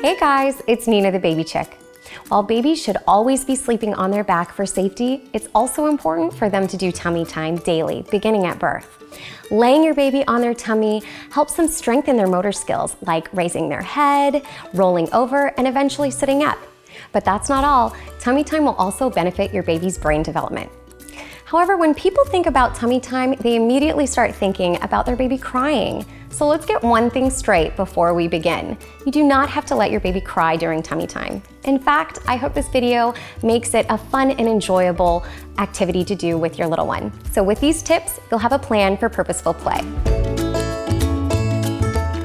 Hey guys, it's Nina the Baby Chick. While babies should always be sleeping on their back for safety, it's also important for them to do tummy time daily, beginning at birth. Laying your baby on their tummy helps them strengthen their motor skills, like raising their head, rolling over, and eventually sitting up. But that's not all. Tummy time will also benefit your baby's brain development. However, when people think about tummy time, they immediately start thinking about their baby crying. So let's get one thing straight before we begin. You do not have to let your baby cry during tummy time. In fact, I hope this video makes it a fun and enjoyable activity to do with your little one. So with these tips, you'll have a plan for purposeful play.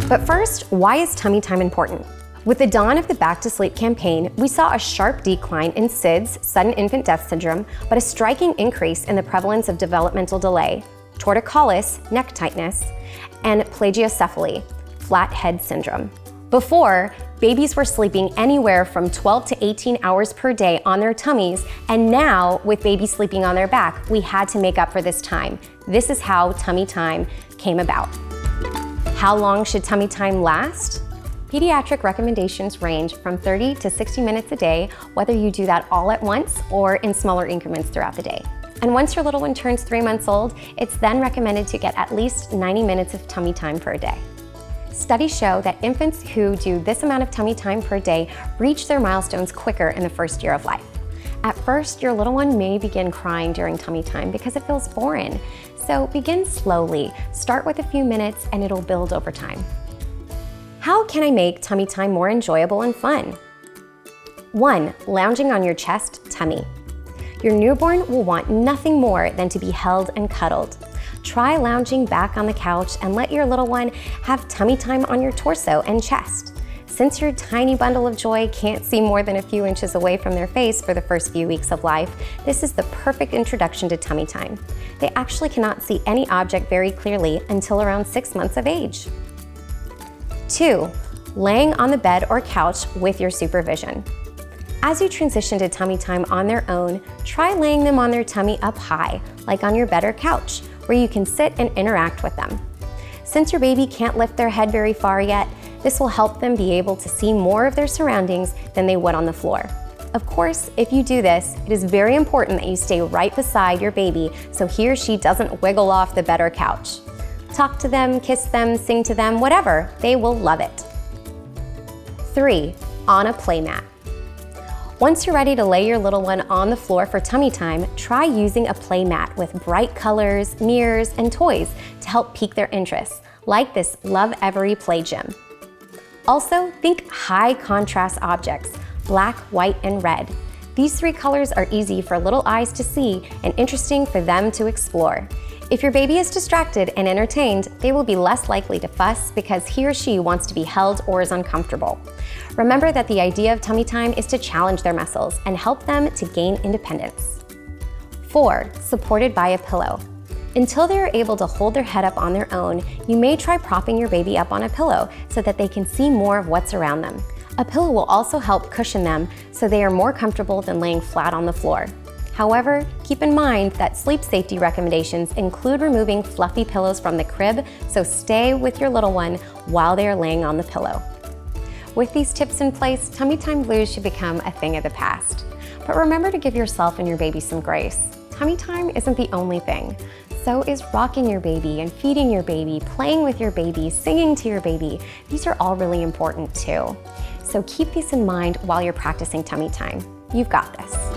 But first, why is tummy time important? With the dawn of the Back to Sleep campaign, we saw a sharp decline in SIDS, sudden infant death syndrome, but a striking increase in the prevalence of developmental delay, torticollis, neck tightness, and plagiocephaly, flat head syndrome. Before, babies were sleeping anywhere from 12 to 18 hours per day on their tummies, and now, with babies sleeping on their back, we had to make up for this time. This is how tummy time came about. How long should tummy time last? Pediatric recommendations range from 30 to 60 minutes a day, whether you do that all at once or in smaller increments throughout the day. And once your little one turns 3 months old, it's then recommended to get at least 90 minutes of tummy time per day. Studies show that infants who do this amount of tummy time per day reach their milestones quicker in the first year of life. At first, your little one may begin crying during tummy time because it feels foreign. So begin slowly. Start with a few minutes and it'll build over time. How can I make tummy time more enjoyable and fun? 1. Lounging on your chest tummy. Your newborn will want nothing more than to be held and cuddled. Try lounging back on the couch and let your little one have tummy time on your torso and chest. Since your tiny bundle of joy can't see more than a few inches away from their face for the first few weeks of life, this is the perfect introduction to tummy time. They actually cannot see any object very clearly until around 6 months of age. 2. Laying on the bed or couch with your supervision. As you transition to tummy time on their own, try laying them on their tummy up high, like on your bed or couch, where you can sit and interact with them. Since your baby can't lift their head very far yet, this will help them be able to see more of their surroundings than they would on the floor. Of course, if you do this, it is very important that you stay right beside your baby so he or she doesn't wiggle off the bed or couch. Talk to them, kiss them, sing to them, whatever, they will love it. 3. On a playmat. Once you're ready to lay your little one on the floor for tummy time, try using a playmat with bright colors, mirrors, and toys to help pique their interest, like this Lovevery play gym. Also, think high contrast objects, black, white, and red. These 3 colors are easy for little eyes to see and interesting for them to explore. If your baby is distracted and entertained, they will be less likely to fuss because he or she wants to be held or is uncomfortable. Remember that the idea of tummy time is to challenge their muscles and help them to gain independence. 4. Supported by a pillow. Until they are able to hold their head up on their own, you may try propping your baby up on a pillow so that they can see more of what's around them. A pillow will also help cushion them so they are more comfortable than laying flat on the floor. However, keep in mind that sleep safety recommendations include removing fluffy pillows from the crib, so stay with your little one while they are laying on the pillow. With these tips in place, tummy time blues should become a thing of the past. But remember to give yourself and your baby some grace. Tummy time isn't the only thing. So is rocking your baby and feeding your baby, playing with your baby, singing to your baby. These are all really important too. So keep these in mind while you're practicing tummy time. You've got this.